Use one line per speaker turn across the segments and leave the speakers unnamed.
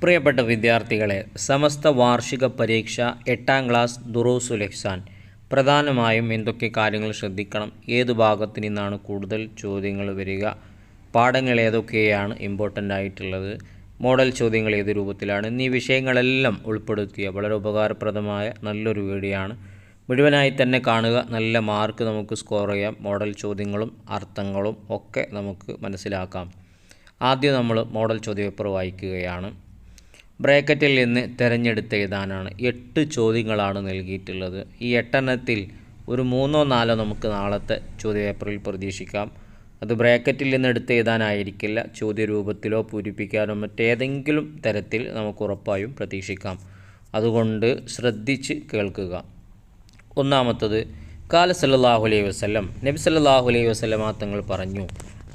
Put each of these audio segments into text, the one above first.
പ്രിയപ്പെട്ട വിദ്യാർത്ഥികളെ, സമസ്ത വാർഷിക പരീക്ഷ 8ാം ക്ലാസ് ദുറൂസുൽ ഇഹ്സാൻ പ്രധാനമായും എന്തൊക്കെ കാര്യങ്ങൾ ശ്രദ്ധിക്കണം, ഏത് ഭാഗത്തു നിന്നാണ് കൂടുതൽ ചോദ്യങ്ങൾ വരിക, പാഠങ്ങൾ ഏതൊക്കെയാണ് ഇമ്പോർട്ടൻ്റ് ആയിട്ടുള്ളത്, മോഡൽ ചോദ്യങ്ങൾ ഏത് രൂപത്തിലാണ് എന്നീ വിഷയങ്ങളെല്ലാം ഉൾപ്പെടുത്തിയ വളരെ ഉപകാരപ്രദമായ നല്ലൊരു വീഡിയോ ആണ്. മുഴുവനായി തന്നെ കാണുക. നല്ല മാർക്ക് നമുക്ക് സ്കോർ ചെയ്യാം. മോഡൽ ചോദ്യങ്ങളും അർത്ഥങ്ങളും ഒക്കെ നമുക്ക് മനസ്സിലാക്കാം. ആദ്യം നമ്മൾ മോഡൽ ചോദ്യപേപ്പർ വായിക്കുകയാണ്. ബ്രാക്കറ്റിൽ നിന്ന് തിരഞ്ഞെടുത്ത് എഴുതാനാണ്. 8 ചോദ്യങ്ങളാണ് നൽകിയിട്ടുള്ളത്. ഈ 8 ഒരു 3-4 നമുക്ക് നാളത്തെ ചോദ്യപേപ്പറിൽ പ്രതീക്ഷിക്കാം. അത് ബ്രാക്കറ്റിൽ നിന്ന് എടുത്ത് എഴുതാനായിരിക്കില്ല, ചോദ്യരൂപത്തിലോ പൂരിപ്പിക്കാനോ മറ്റേതെങ്കിലും തരത്തിൽ നമുക്ക് ഉറപ്പായും പ്രതീക്ഷിക്കാം. അതുകൊണ്ട് ശ്രദ്ധിച്ച് കേൾക്കുക. ഒന്നാമത്തത്, കാല സല്ലല്ലാഹു അലൈഹി വസല്ലം, നബി സല്ലല്ലാഹു അലൈഹി വസല്ലമ തങ്ങൾ പറഞ്ഞു,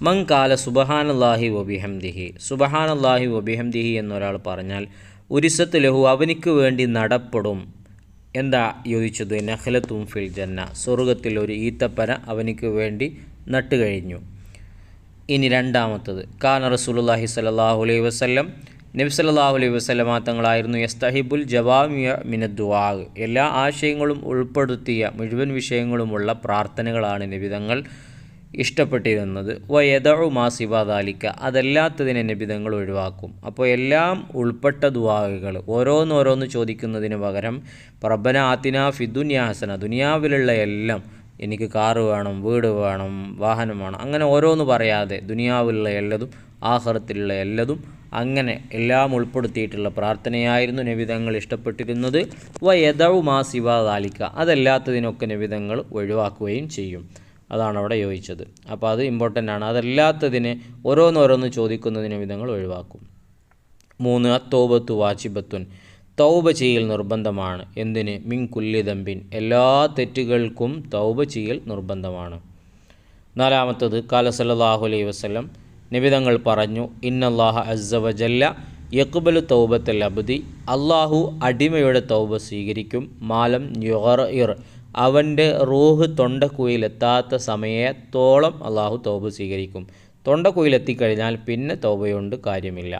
മൻ കാല സുബ്ഹാനല്ലാഹി വബിഹംദിഹി, സുബ്ഹാനല്ലാഹി വബിഹംദിഹി എന്നൊരാൾ പറഞ്ഞാൽ ഉരിസത്ത് ലഹു, അവനിക്ക് വേണ്ടി നടപ്പെടും. എന്താ ചോദിച്ചത്? നഖ്ലത്തും ഫിൽ ജന്ന, സ്വർഗത്തിൽ ഒരു ഈത്തപ്പന അവനിക്ക് വേണ്ടി നട്ടുകഴിഞ്ഞു. ഇനി രണ്ടാമത്തത്, കാന റസൂലുള്ളാഹി സ്വല്ലല്ലാഹു അലൈഹി വസല്ലം, നബി സല്ലല്ലാഹു അലൈഹി വസല്ലമ തങ്ങളായിരുന്നു യസ്തഹിബുൽ ജവാമിഅ മിനദ് ദുആ, എല്ലാ ആശയങ്ങളും ഉൾപ്പെടുത്തിയ മുഴുവൻ വിഷയങ്ങളുമുള്ള പ്രാർത്ഥനകളാണ് നബി തങ്ങൾ ഇഷ്ടപ്പെട്ടിരുന്നത്. വയദഉ മാ സിവാ ദാലിക, അതല്ലാത്തതിനെ നബി തങ്ങൾ ഒഴിവാക്കും. അപ്പോൾ എല്ലാം ഉൾപ്പെട്ട ദുആകൾ ഓരോന്നോരോന്ന് ചോദിക്കുന്നതിന് പകരം റബ്ബന ആതിനാ ഫിദ്ദുനിയ ഹസന, ദുനിയാവിലുള്ള എല്ലാം, എനിക്ക് കാറ് വേണം, വീട് വേണം, വാഹനം വേണം, അങ്ങനെ ഓരോന്ന് പറയാതെ ദുനിയാവിലുള്ള എല്ലതും ആഖിറത്തിലുള്ള എല്ലതും, അങ്ങനെ എല്ലാം ഉൾപ്പെടുത്തിയിട്ടുള്ള പ്രാർത്ഥനയായിരുന്നു നബി തങ്ങൾ ഇഷ്ടപ്പെട്ടിരുന്നത്. വയദഉ മാ സിവാ ദാലിക, അതല്ലാത്തതിനൊക്കെ നബി തങ്ങൾ ഒഴിവാക്കുകയും ചെയ്യും. അതാണ് അവിടെ ചോദിച്ചത്. അപ്പോൾ അത് ഇമ്പോർട്ടൻ്റ് ആണ്. അതല്ലാത്തതിന് ഓരോന്നോരോന്ന് ചോദിക്കുന്നതിന് വിധങ്ങൾ ഒഴിവാക്കും. 3, അത്തൗബത്തു വാജിബത്തുൻ, തൗബ ചെയ്യൽ നിർബന്ധമാണ്. എന്തിന്? മിൻ കുല്ലി ദംബിൻ, എല്ലാ തെറ്റുകൾക്കും തൗബ ചെയ്യൽ നിർബന്ധമാണ്. 4, ഖാല സല്ലല്ലാഹു അലൈഹി വസല്ലം, നബി തങ്ങൾ പറഞ്ഞു, ഇന്നല്ലാഹ അസ്സ വജല്ല യഖ്ബലു തൗബത്തൽ അബ്ദി, അല്ലാഹു അടിമയുടെ തൗബ സ്വീകരിക്കും. മാലം യുഗർഇർ, അവൻ്റെ റൂഹ് തൊണ്ടക്കുയിലെത്താത്ത സമയത്തോളം അള്ളാഹു തൗബ സ്വീകരിക്കും. തൊണ്ടക്കുയിലെത്തിക്കഴിഞ്ഞാൽ പിന്നെ തൗബയുണ്ട് കാര്യമില്ല.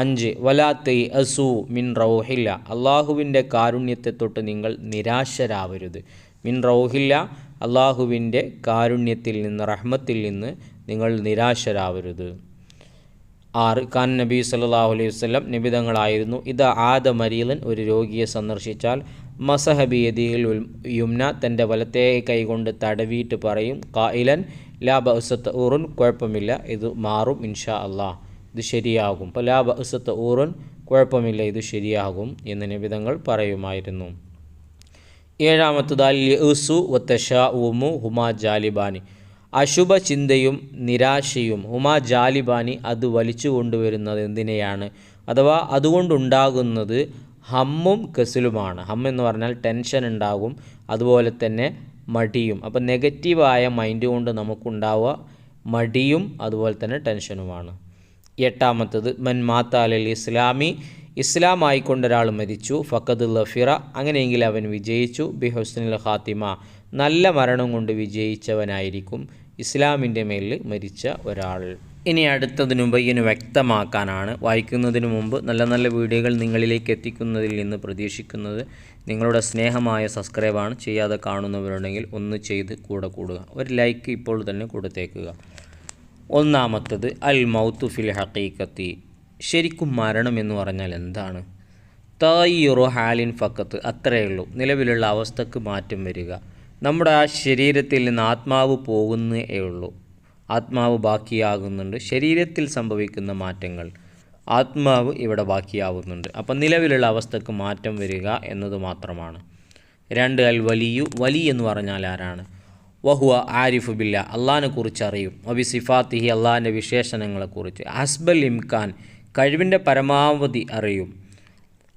5, വലാ തൈഅസു മിൻ റൗഹില്ല, അള്ളാഹുവിൻ്റെ കാരുണ്യത്തെ തൊട്ട് നിങ്ങൾ നിരാശരാവരുത്. മിൻ റൗഹില്ല, അള്ളാഹുവിൻ്റെ കാരുണ്യത്തിൽ നിന്ന്, റഹ്മത്തിൽ നിന്ന് നിങ്ങൾ നിരാശരാവരുത്. 6, ഖാൻ നബി സല്ലല്ലാഹു അലൈഹി വസല്ലം, നബി തങ്ങളായിരുന്നു, ഇത് ആദ മരീലൻ, ഒരു രോഗിയെ സന്ദർശിച്ചാൽ മസഹബി യദിഹിൽ യുംന, തൻ്റെ വലത്തേ കൈകൊണ്ട് തടവിയിട്ട് പറയും, ഖായിലൻ ലാ ബഅസ തഊറുൻ, കുഴപ്പമില്ല, ഇത് മാറും, ഇൻഷാ അല്ലാഹ്, ഇത് ശരിയാകും. അപ്പോൾ ലാ ബഅസ തഊറുൻ, കുഴപ്പമില്ല, ഇത് ശരിയാകും എന്ന് നബി തങ്ങൾ പറയുമായിരുന്നു. 7, അൽ യഅ്സു വതശാഉമു ഹുമാ ജാലിബാനി, അശുഭ ചിന്തയും നിരാശയും, ഹുമാ ജാലിബാനി, അത് വലിച്ചു കൊണ്ടുവരുന്നത് എന്തിനെയാണ്? അഥവാ അതുകൊണ്ടുണ്ടാകുന്നത് ഹമ്മും കസലുമാണ്. ഹം എന്ന് പറഞ്ഞാൽ ടെൻഷൻ ഉണ്ടാകും, അതുപോലെ തന്നെ മടിയും. അപ്പം നെഗറ്റീവായ മൈൻഡ് കൊണ്ട് നമുക്കുണ്ടാവുക മടിയും അതുപോലെ തന്നെ ടെൻഷനുമാണ്. 8, മൻ മാത്ത അലൽ ഇസ്ലാമി, ഇസ്ലാം ആയിക്കൊണ്ടൊരാൾ മരിച്ചു, ഫഖദ് ലഫിറ, അങ്ങനെയെങ്കിൽ അവൻ വിജയിച്ചു. ബി ഹുസ്നിൽ ഖാത്തിമ, നല്ല മരണം കൊണ്ട് വിജയിച്ചവനായിരിക്കും ഇസ്ലാമിൻ്റെ മേലിൽ മരിച്ച ഒരാൾ. ഇനി അടുത്തതിന് മുമ്പ് ഇതിന് വ്യക്തമാക്കാനാണ്, വായിക്കുന്നതിന് മുമ്പ് നല്ല നല്ല വീഡിയോകൾ നിങ്ങളിലേക്ക് എത്തിക്കുന്നതിൽ നിന്ന് പ്രതീക്ഷിക്കുന്നത് നിങ്ങളുടെ സ്നേഹമായ സബ്സ്ക്രൈബാണ്. ചെയ്യാതെ കാണുന്നവരുണ്ടെങ്കിൽ ഒന്ന് ചെയ്ത് കൂടെ കൂടുക, ഒരു ലൈക്ക് ഇപ്പോൾ തന്നെ കൊടുത്തേക്കുക. 1, അൽ മൗത്തു ഫിൽ ഹഖീഖത്തി, ശരിക്കും മരണം എന്ന് പറഞ്ഞാൽ എന്താണ്? തഗയ്യുറു ഹാലിൻ ഫഖത്ത്, അത്രയേ ഉള്ളൂ, നിലവിലുള്ള അവസ്ഥക്ക് മാറ്റം വരിക. നമ്മുടെ ആ ശരീരത്തിൽ നിന്ന് ആത്മാവ് പോകുന്നേ ഉള്ളൂ, ആത്മാവ് ബാക്കിയാകുന്നുണ്ട്. ശരീരത്തിൽ സംഭവിക്കുന്ന മാറ്റങ്ങൾ, ആത്മാവ് ഇവിടെ ബാക്കിയാവുന്നുണ്ട്. അപ്പം നിലവിലുള്ള അവസ്ഥക്ക് മാറ്റം വരിക എന്നത് മാത്രമാണ്. 2, അൽ വലിയു, വലി എന്ന് പറഞ്ഞാൽ ആരാണ്? വഹുവ ആരിഫു ബില്ല, അള്ളാഹിനെ കുറിച്ച് അറിയും. വബി സിഫാത്തിഹി, അള്ളാഹിൻ്റെ വിശേഷണങ്ങളെക്കുറിച്ച്. ഹസ്ബൽ ഇംകാൻ, കഴിവിൻ്റെ പരമാവധി അറിയും.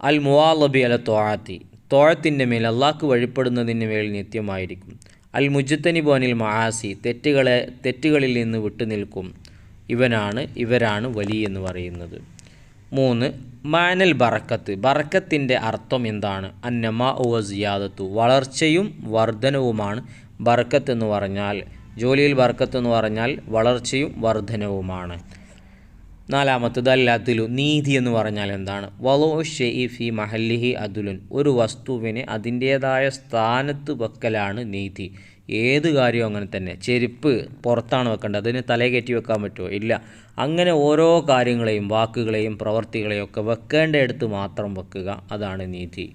അൽ മുവാലബി അല ത്വാഅത്തി, തോഴത്തിൻ്റെ മേൽ, അള്ളാഹ്ക്ക് വഴിപ്പെടുന്നതിന് മേൽ നിത്യമായിരിക്കും. അൽ മുജ്തനിബു അനിൽ മആസി, തെറ്റുകളിൽ നിന്ന് വിട്ടുനിൽക്കും. ഇവരാണ് വലി എന്ന് പറയുന്നത്. 3, മാനൽ ബറക്കത്ത്, ബറക്കത്തിൻ്റെ അർത്ഥം എന്താണ്? അന്നമാ ഉവ സിയാദത്തു, വളർച്ചയും വർധനവുമാണ് ബറക്കത്ത് എന്ന് പറഞ്ഞാൽ. ജോലിയിൽ ബറക്കത്ത് എന്ന് പറഞ്ഞാൽ വളർച്ചയും വർധനവുമാണ്. നാലാമത്തത് അൽ അദ്ലു, നീതി എന്ന് പറഞ്ഞാൽ എന്താണ്? വലോ ഷെയ് ഫി മഹല്ലിഹി അദ്ലുൻ, ഒരു വസ്തുവിനെ അതിൻ്റേതായ സ്ഥാനത്ത് വെക്കലാണ് നീതി. ഏത് കാര്യവും അങ്ങനെ തന്നെ. ചെരുപ്പ് പുറത്താണ് വെക്കേണ്ടത്, അതിന് തലയെ കയറ്റി വെക്കാൻ പറ്റുമോ? ഇല്ല. അങ്ങനെ ഓരോ കാര്യങ്ങളെയും വാക്കുകളെയും പ്രവർത്തികളെയും ഒക്കെ വെക്കേണ്ടയിടത്ത് മാത്രം വെക്കുക, അതാണ് നീതി.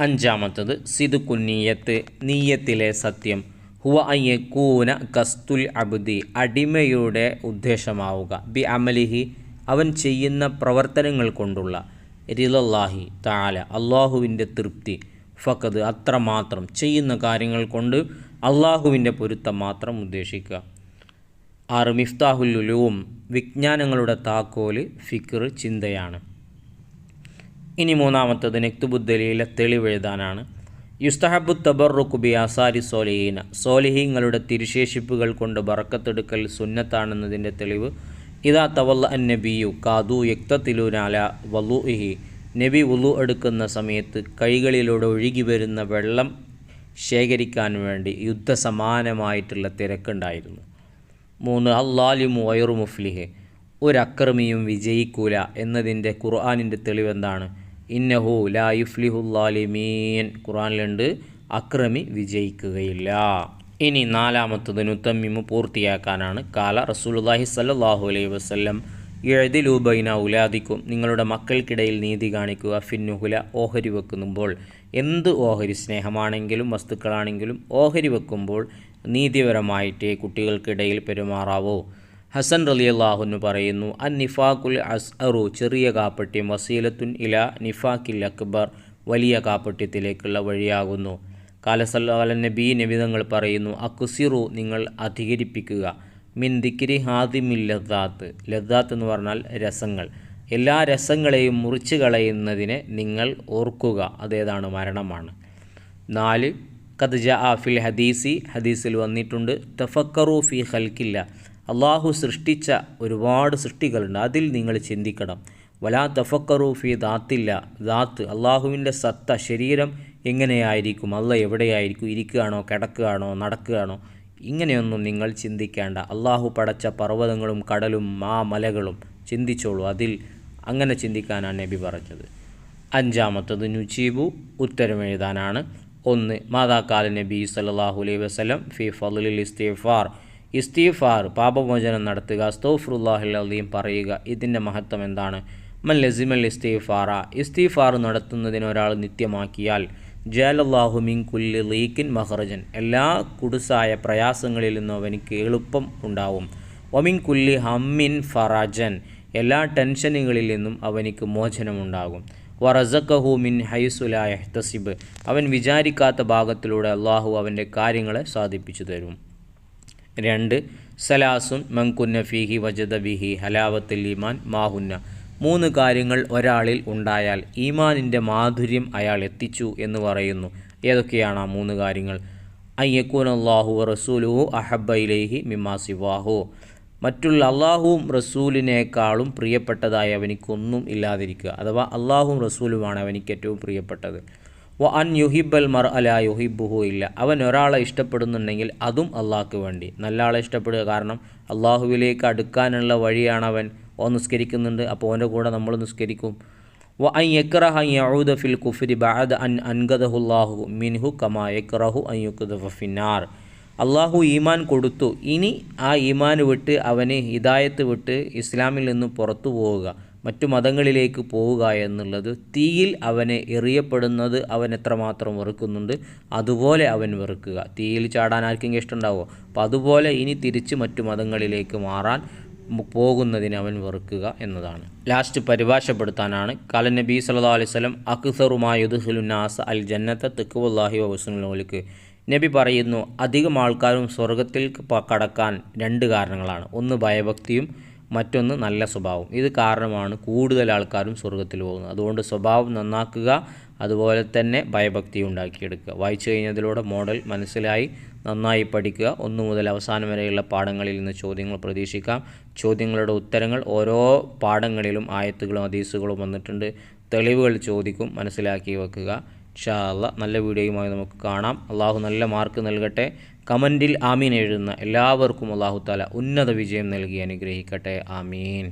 അഞ്ചാമത്തത് സിദ്ഖുൻ നീയത്ത്, നീയത്തിലെ സത്യം. ഹുവ അയ്യക്കൂന കസ്തുൽ അബ്ദി, അടിമയുടെ ഉദ്ദേശമാവുക. ബി അമലിഹി, അവൻ ചെയ്യുന്ന പ്രവർത്തനങ്ങൾ കൊണ്ടുള്ള. റിലല്ലാഹി തആല, അള്ളാഹുവിൻ്റെ തൃപ്തി. ഫഖദ്, അത്രമാത്രം. ചെയ്യുന്ന കാര്യങ്ങൾ കൊണ്ട് അള്ളാഹുവിൻ്റെ പൊരുത്തം മാത്രം ഉദ്ദേശിക്കുക. 6 മിഫ്താഹുൽ ഉലൂം, വിജ്ഞാനങ്ങളുടെ താക്കോല് ഫിക്ർ, ചിന്തയാണ്. ഇനി മൂന്നാമത്തത് നക്തുബുദ്ദലീല, തെളിവെഴുതാനാണ്. യുസ്തഹബു തബറുഖു ബി ആസാരി സോലിഹീന, സോലിഹീങ്ങളുടെ തിരുശേഷിപ്പുകൾ കൊണ്ട് ബറക്കത്തെടുക്കൽ സുന്നത്താണെന്നതിൻ്റെ തെളിവ്. ഇദാ തവല്ല അൻ നബിയു കാദു യക്തതിലൂന അല വളുഇഹി, നബി വുളു എടുക്കുന്ന സമയത്ത് കൈകളിലൂടെ ഒഴുകി വരുന്ന വെള്ളം ശേഖരിക്കാൻ വേണ്ടി യുദ്ധസമാനമായിട്ടുള്ള തിരക്കുണ്ടായിരുന്നു. 3 അല്ലാലിമു വൈറു മുഫ്ലിഹ്, ഒരക്രമിയും വിജയിക്കൂല എന്നതിൻ്റെ ഖുർആനിൻ്റെ തെളിവെന്താണ്? ഇന്നഹു ലാ യുഫ്ലിഹുല്ലാലിമീൻ, ഖുർആനിലുണ്ട്, അക്രമി വിജയിക്കുകയില്ല. ഇനി നാലാമത്തത് നുതമ്മിമു, പൂർത്തിയാക്കാനാണ്. കാല റസൂലുള്ളാഹി സ്വല്ലല്ലാഹു അലൈഹി വസല്ലം യഅ്ദിലു ബൈന ഔലാദിക്കും, നിങ്ങളുടെ മക്കൾക്കിടയിൽ നീതി കാണിക്കുക. ഫിന്നുഹുല, ഓഹരി വെക്കുമ്പോൾ. എന്ത് ഓഹരി, സ്നേഹമാണെങ്കിലും വസ്തുക്കളാണെങ്കിലും ഓഹരി വെക്കുമ്പോൾ നീതിപരമായിട്ടേ കുട്ടികൾക്കിടയിൽ പെരുമാറാവൂ. ഹസൻ റളിയല്ലാഹു പറയുന്നു, അൻ നിഫാഖുൽ അസ്അറു, ചെറിയ കാപ്പട്യം, വസീലത്തുൻ ഇല നിഫാഖിൽ അക്ബർ, വലിയ കാപ്പട്യത്തിലേക്കുള്ള വഴിയാകുന്നു. കാല സല്ലല്ലാഹു അലൈഹി നബി, നബിതങ്ങൾ പറയുന്നു, അക്സിറു, നിങ്ങൾ അധികരിപ്പിക്കുക. മിൻ ദിക്രി ഹാദിമിൽ ലദ്ദാത്ത്, ലദ്ദാത്ത് എന്ന് പറഞ്ഞാൽ രസങ്ങൾ, എല്ലാ രസങ്ങളെയും മുറിച്ച് കളയുന്നതിനെ നിങ്ങൾ ഓർക്കുക. അതേതാണ്? മരണമാണ്. 4 ഖദ് ജാഅ ഫിൽ ഹദീസി, ഹദീസിൽ വന്നിട്ടുണ്ട്, തഫക്കറു ഫി ഖൽക്കില്ല, അള്ളാഹു സൃഷ്ടിച്ച ഒരുപാട് സൃഷ്ടികളുണ്ട്, അതിൽ നിങ്ങൾ ചിന്തിക്കണം. വലാ തഫക്കറു ഫി ദാത്തില്ല, ദാത്ത് അള്ളാഹുവിൻ്റെ സത്ത, ശരീരം എങ്ങനെയായിരിക്കും, അള്ളാഹ് എവിടെയായിരിക്കും, ഇരിക്കുകയാണോ, കിടക്കുകയാണോ, നടക്കുകയാണോ, ഇങ്ങനെയൊന്നും നിങ്ങൾ ചിന്തിക്കേണ്ട. അള്ളാഹു പടച്ച പർവ്വതങ്ങളും കടലും മലകളും ചിന്തിച്ചോളൂ, അതിൽ അങ്ങനെ ചിന്തിക്കാനാണ് നബി പറഞ്ഞത്. അഞ്ചാമത്തത് നുജീബു, ഉത്തരമെഴുതാനാണ്. 1 മാതാക്കാല നബി സല്ലല്ലാഹു അലൈഹി വസല്ലം ഫി ഫളിൽ ഇസ്തിഗ്ഫാർ, ഇസ്തിഗ്ഫാർ, പാപമോചനം നടത്തുക. അസ്തഗ്ഫിറുല്ലാഹിൽ അലീം പറയുക. ഇതിൻ്റെ മഹത്വം എന്താണ്? മൻ ലസിമൽ ഇസ്തിഗ്ഫാറ, ഇസ്തിഗ്ഫാർ നടത്തുന്നതിന് ഒരാൾ നിത്യമാക്കിയാൽ, ജഅലല്ലാഹു മിൻ കുല്ലി ലീക്കിൻ മഖ്റജൻ, എല്ലാ കുടുസായ പ്രയാസങ്ങളിൽ നിന്നും അവനിക്ക് എളുപ്പം ഉണ്ടാവും. വമിൻ കുല്ലി ഹമ്മിൻ ഫറജൻ, എല്ലാ ടെൻഷനുകളിൽ നിന്നും അവനിക്ക് മോചനമുണ്ടാകും. വറസഖഹു മിൻ ഹൈസു ലാ യഹ്തസിബ്, അവൻ വിചാരിക്കാത്ത ഭാഗത്തിലൂടെ അള്ളാഹു അവൻ്റെ കാര്യങ്ങളെ സാധിപ്പിച്ചു തരും. 2 സലാസുൻ മൻ കുന്ന ഫീഹി വജദ ബിഹി ഹലാവത്തുൽ ഈമാൻ മാഹുന്ന, 3 കാര്യങ്ങൾ ഒരാളിൽ ഉണ്ടായാൽ ഈമാനിൻ്റെ മാധുര്യം അയാൾ എത്തിച്ചു എന്ന് പറയുന്നു. ഏതൊക്കെയാണ് ആ 3 കാര്യങ്ങൾ? അയ്യക്കൂൻ അല്ലാഹു റസൂലുഹു അഹബ്ബ ഇലൈഹി മിമ്മാ സിവാഹു, മറ്റുള്ള അള്ളാഹുവും റസൂലിനേക്കാളും പ്രിയപ്പെട്ടതായി അവനിക്കൊന്നും ഇല്ലാതിരിക്കുക, അഥവാ അള്ളാഹുവും റസൂലുമാണ് അവനിക്ക് ഏറ്റവും പ്രിയപ്പെട്ടത്. വ അൻ യുഹിബൽ മർ അലാ യുഹിബുഹു ഇല്ല, അവൻ ഒരാളെ ഇഷ്ടപ്പെടുന്നുണ്ടെങ്കിൽ അതും അള്ളാഹ്ക്ക് വേണ്ടി. നല്ല ആളെ ഇഷ്ടപ്പെടുക, കാരണം അള്ളാഹുവിലേക്ക് അടുക്കാനുള്ള വഴിയാണ് അവൻ. നിസ്കരിക്കുന്നുണ്ട്, അപ്പോൾ അവൻ്റെ കൂടെ നമ്മൾ നിസ്കരിക്കും. വ അൻ യക്റഹ അൻ യഊദ ഫിൽ കുഫ്രി ബഅദ അൻ അൻഖദഹുല്ലാഹു മിൻഹു കമാ യക്റഹു അൻ യുഖ്ദഫ ഫിന്നാർ, അള്ളാഹു ഈമാൻ കൊടുത്തു, ഇനി ആ ഈമാൻ വിട്ട് അവന് ഹിദായത്ത് വിട്ട് ഇസ്ലാമിൽ നിന്ന് പുറത്തു പോവുക, മറ്റു മതങ്ങളിലേക്ക് പോവുക എന്നുള്ളത്, തീയിൽ അവനെ എറിയപ്പെടുന്നത് അവൻ എത്രമാത്രം വെറുക്കുന്നുണ്ട് അതുപോലെ അവൻ വെറുക്കുക. തീയിൽ ചാടാൻ ആർക്കെങ്കിലും ഇഷ്ടമുണ്ടാവുമോ? അപ്പോൾ അതുപോലെ ഇനി തിരിച്ച് മറ്റു മതങ്ങളിലേക്ക് മാറാൻ പോകുന്നതിന് അവൻ വെറുക്കുക എന്നതാണ്. ലാസ്റ്റ് പരിഭാഷപ്പെടുത്താനാണ്. കാല നബി സല്ലല്ലാഹു അലൈഹി വസല്ലം അക്സറുമാ യുദ്ഖിലുന്നാസ അൽ ജന്നത തഖ്വല്ലാഹി വ ഹുസ്നുൽ ഖുലുഖ്, നബി പറയുന്നു, അധികം ആൾക്കാരും സ്വർഗത്തിൽ കടക്കാൻ 2 കാരണങ്ങളാണ്. ഒന്ന് ഭയഭക്തിയും, മറ്റൊന്ന് നല്ല സ്വഭാവം. ഇത് കാരണമാണ് കൂടുതൽ ആൾക്കാരും സ്വർഗത്തിൽ പോകുന്നത്. അതുകൊണ്ട് സ്വഭാവം നന്നാക്കുക, അതുപോലെ തന്നെ ഭയഭക്തി ഉണ്ടാക്കിയെടുക്കുക. വായിച്ചു കഴിഞ്ഞതിലൂടെ മോഡൽ മനസ്സിലായി, നന്നായി പഠിക്കുക. 1 മുതൽ അവസാനം വരെയുള്ള പാഠങ്ങളിൽ നിന്ന് ചോദ്യങ്ങൾ പ്രതീക്ഷിക്കാം. ചോദ്യങ്ങളുടെ ഉത്തരങ്ങൾ ഓരോ പാഠങ്ങളിലും ആയത്തുകളും ഹദീസുകളും വന്നിട്ടുണ്ട്. തെളിവുകൾ ചോദിക്കും, മനസ്സിലാക്കി വെക്കുക. ഇൻഷാ അല്ലാഹ് നല്ല വീഡിയോയുമായി നമുക്ക് കാണാം. അള്ളാഹു നല്ല മാർക്ക് നൽകട്ടെ. കമൻറ്റിൽ ആമീൻ എഴുതുന്ന എല്ലാവർക്കും അള്ളാഹു തആല ഉന്നത വിജയം നൽകി അനുഗ്രഹിക്കട്ടെ. ആമീൻ.